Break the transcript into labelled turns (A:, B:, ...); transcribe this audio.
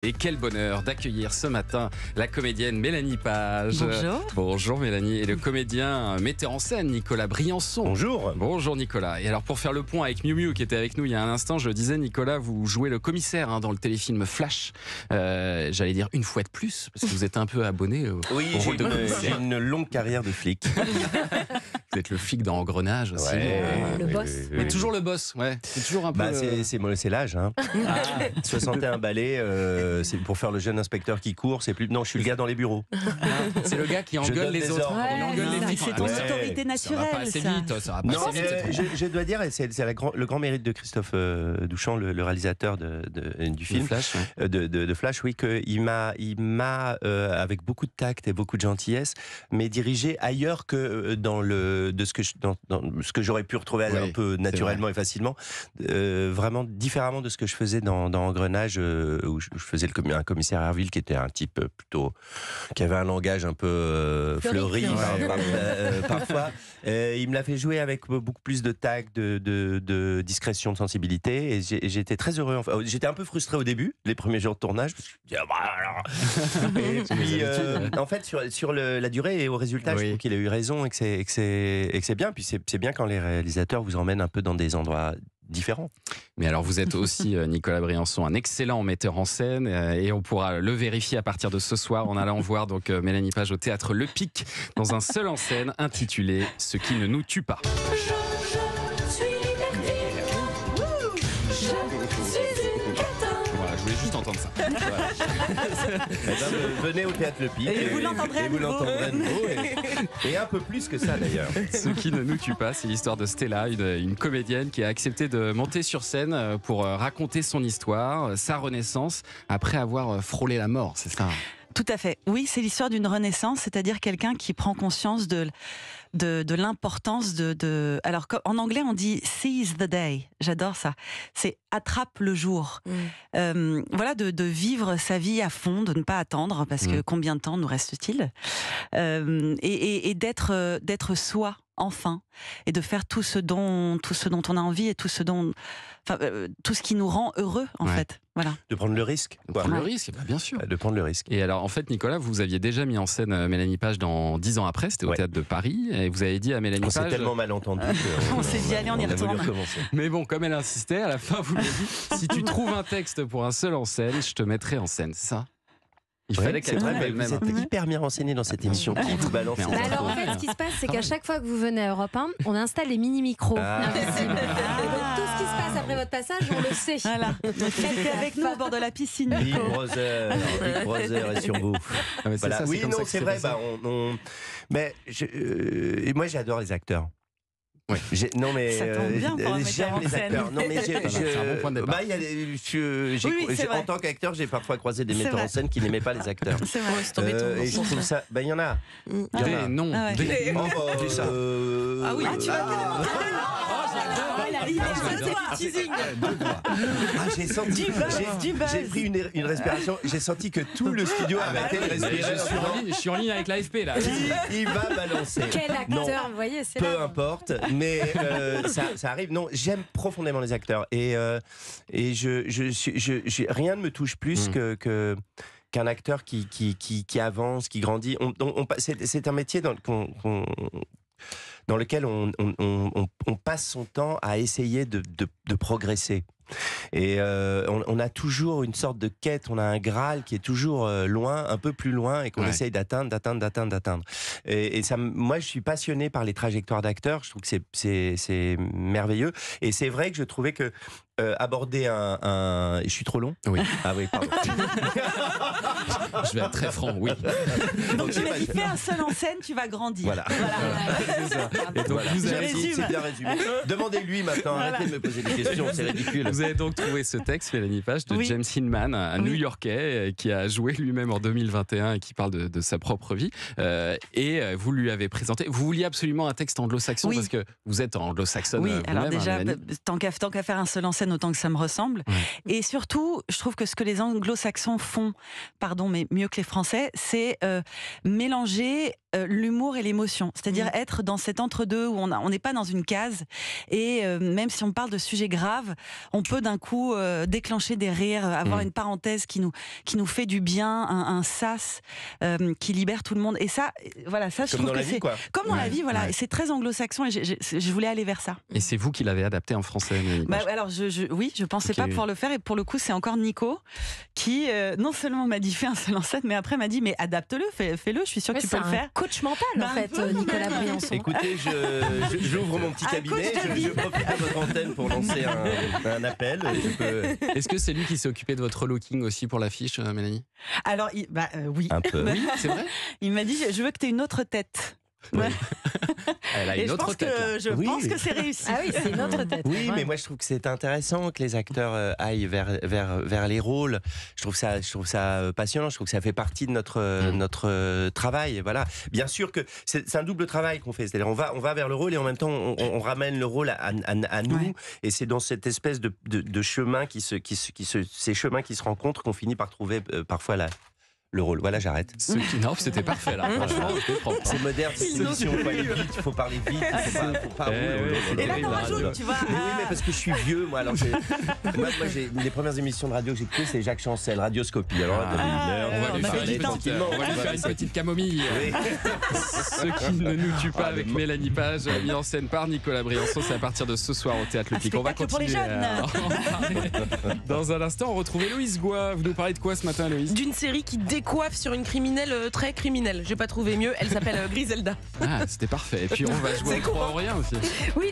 A: Et quel bonheur d'accueillir ce matin la comédienne Mélanie Page.
B: Bonjour.
A: Bonjour Mélanie. Et le comédien metteur en scène Nicolas Briançon.
C: Bonjour.
A: Bonjour Nicolas. Et alors pour faire le point avec Miu Miu qui était avec nous il y a un instant, je disais Nicolas, vous jouez le commissaire dans le téléfilm Flash. J'allais dire une fois de plus, parce que vous êtes un peu abonné au rôle de commissaire.
C: J'ai une longue carrière de flic.
A: Vous êtes le flic dans Engrenage aussi.
B: Le boss.
A: Mais toujours le boss, ouais. C'est toujours un peu...
C: C'est l'âge. Hein. 61 balais, c'est pour faire le jeune inspecteur qui court. C'est plus. Non, je suis le gars dans les bureaux.
A: C'est le gars qui engueule les autres. Il engueule les flics.
B: C'est ton autorité
A: Ça va pas
B: naturelle,
A: assez
B: ça.
A: vite. Ça va pas
C: Non,
A: assez vite.
C: je dois dire, et c'est le grand mérite de Christophe Douchan, le réalisateur du film
A: Flash, ouais.
C: de Flash, oui, qu'il m'a avec beaucoup de tact et beaucoup de gentillesse, mais dirigé ailleurs que dans ce que j'aurais pu retrouver
A: Oui,
C: un peu naturellement et facilement, vraiment différemment de ce que je faisais dans Engrenage, où je faisais un commissaire Herville qui était un type plutôt qui avait un langage un peu fleuri parfois. Il me l'a fait jouer avec beaucoup plus de tact, de discrétion, de sensibilité, et j'étais très heureux. Enfin, j'étais un peu frustré au début, les premiers jours de tournage, parce que je me disais, et puis, en fait, sur la durée et au résultat, je trouve qu'il a eu raison et que c'est bien. Puis c'est bien quand les réalisateurs vous emmènent un peu dans des endroits différents.
A: Mais alors vous êtes aussi, Nicolas Briançon, un excellent metteur en scène et on pourra le vérifier à partir de ce soir en allant voir donc Mélanie Page au théâtre Le Pic dans un seul en scène intitulé « Ce qui ne nous tue pas ». Voilà, je voulais juste entendre ça. Voilà.
C: Venez au théâtre Le Pic
B: Et vous l'entendrez à nouveau.
C: à nouveau, et un peu plus que ça d'ailleurs.
A: Ce qui ne nous tue pas, c'est l'histoire de Stella, une comédienne qui a accepté de monter sur scène pour raconter son histoire, sa renaissance, après avoir frôlé la mort, c'est ça?
B: Tout à fait. Oui, c'est l'histoire d'une renaissance, c'est-à-dire quelqu'un qui prend conscience de l'importance de... Alors, en anglais, on dit « seize the day ». J'adore ça. C'est « attrape le jour ». Voilà, de vivre sa vie à fond, de ne pas attendre, parce que combien de temps nous reste-t-il, et d'être soi, enfin, et de faire tout ce dont on a envie et tout ce qui nous rend heureux, en fait. Voilà.
C: De prendre le risque.
A: Prendre le risque, bien sûr.
C: De prendre le risque.
A: Et alors, en fait, Nicolas, vous aviez déjà mis en scène Mélanie Page dans 10 ans après, c'était au Théâtre de Paris, et vous avez dit à Mélanie
C: On
A: Page...
C: s'est tellement mal entendu
B: on s'est dit, allez, on y retourne.
A: Mais bon, comme elle insistait, à la fin, vous lui avez dit, si tu trouves un texte pour un seul en scène, je te mettrai en scène, c'est ça? Il fallait qu'elle trouve elle-même.
C: Vous êtes hyper bien renseigné dans cette émission qui vous balance.
D: Alors en fait, ce qui se passe, c'est qu'à chaque fois que vous venez à Europe 1, on installe les mini-micros invisibles. Et donc tout ce qui se passe après votre passage, on le sait.
B: Voilà. Restez avec nous au bord de la piscine.
C: Big Brother est sur vous. Voilà.
A: Ça,
C: oui, non, c'est vrai. Mais moi, j'adore les acteurs.
A: Oui.
B: Ça tombe bien pour un metteur
C: j'aime
B: en
C: les
B: scène.
C: acteurs. Non, mais
A: c'est un bon point de départ.
C: En tant qu'acteur, j'ai parfois croisé des metteurs en scène qui n'aimaient pas les acteurs.
B: C'est vrai, c'est tombé
C: Et je trouve ça. Il y en a.
A: Des noms.
B: Ah ouais.
A: Des noms.
B: Ah oui, tu vas carrément.
C: J'ai pris une respiration. J'ai senti que tout le studio avait été respirer.
A: Je suis en ligne avec l'AFP là.
C: Il va balancer.
D: Quel acteur, vous voyez, c'est
C: Peu
D: là.
C: importe, mais ça arrive. Non, j'aime profondément les acteurs et rien ne me touche plus qu'un acteur qui avance, qui grandit. C'est un métier dans lequel on passe son temps à essayer de progresser. Et on a toujours une sorte de quête, on a un Graal qui est toujours loin, un peu plus loin, et qu'on essaye d'atteindre. Et ça, moi, je suis passionné par les trajectoires d'acteurs. Je trouve que c'est merveilleux. Et c'est vrai que je trouvais que aborder Je suis trop long ?
A: Oui.
C: Ah oui, pardon.
A: Je vais être très franc, oui.
B: Donc tu m'as dit, fais un seul en scène, tu vas grandir.
C: Voilà.
A: C'est ça. Et donc,
C: Voilà.
A: vous avez
C: Merci, c'est bien résumé. Demandez-lui maintenant, arrêtez de me poser des questions, c'est ridicule.
A: Vous avez donc trouvé ce texte, Mélanie Page, de James Hillman, un New-Yorkais qui a joué lui-même en 2021 et qui parle de sa propre vie. Et vous lui avez présenté. Vous vouliez absolument un texte anglo-saxon parce que vous êtes anglo-saxonne.
B: Oui, alors déjà,
A: Mélanie.
B: tant qu'à faire un seul en scène, américaine autant que ça me ressemble. Et surtout, je trouve que ce que les anglo-saxons font, pardon, mais mieux que les Français, c'est mélanger l'humour et l'émotion. C'est-à-dire être dans cet entre-deux où on n'est pas dans une case. Et même si on parle de sujets graves, on peut d'un coup déclencher des rires, avoir une parenthèse qui nous fait du bien, un sas qui libère tout le monde. Et ça, voilà, ça je trouve que c'est comme dans la vie, voilà. Et c'est très anglo-saxon et je voulais aller vers ça.
A: Et c'est vous qui l'avez adapté en français,
B: alors oui, je pensais pas pouvoir le faire et pour le coup c'est encore Nico qui non seulement m'a dit fais un seul en scène, mais après m'a dit mais adapte-le, fais-le, je suis sûre que tu peux le faire.
D: Coach mental en fait, Nicolas Briançon.
C: Écoutez, j'ouvre mon petit cabinet, je profite de votre antenne pour lancer un appel.
A: Est-ce que c'est lui qui s'est occupé de votre looking aussi pour l'affiche, Mélanie?
B: Alors oui.
C: Un peu.
A: Oui, c'est vrai.
B: Il m'a dit je veux que tu aies une autre tête.
A: Ouais. Elle a une
B: et
A: autre tête.
B: Je pense que c'est réussi.
D: Ah oui, c'est une autre tête.
C: Oui, mais moi je trouve que c'est intéressant que les acteurs aillent vers les rôles. Je trouve ça passionnant. Je trouve que ça fait partie de notre travail. Voilà. Bien sûr que c'est un double travail qu'on fait. C'est-à-dire on va vers le rôle et en même temps on ramène le rôle à nous. Ouais. Et c'est dans cette espèce de chemin ces chemins qui se rencontrent qu'on finit par trouver parfois le rôle. Voilà, j'arrête.
A: Non, c'était parfait là. Franchement, c'était propre.
C: C'est moderne, c'est une émission, il faut parler vite, il faut pas rouler.
B: Et là, t'en rajoutes, tu vois.
C: Oui, mais parce que je suis vieux, moi. Alors, moi les premières émissions de radio que j'ai écoutées, c'est Jacques Chancel, Radioscopie. Alors,
A: on va lui faire une petite camomille. Oui. Ce qui ne nous tue pas avec Mélanie Page, mis en scène par Nicolas Briançon. C'est à partir de ce soir au Théâtre Le Pic. On va continuer.
B: Pour les jeunes.
A: Dans un instant, on retrouve Héloïse Goua. Vous nous parlez de quoi ce matin, Héloïse?
E: D'une série qui décoiffe sur une criminelle très criminelle. J'ai pas trouvé mieux. Elle s'appelle Griselda.
A: Ah, c'était parfait. Et puis on va jouer au 3 ou rien aussi.
E: Oui.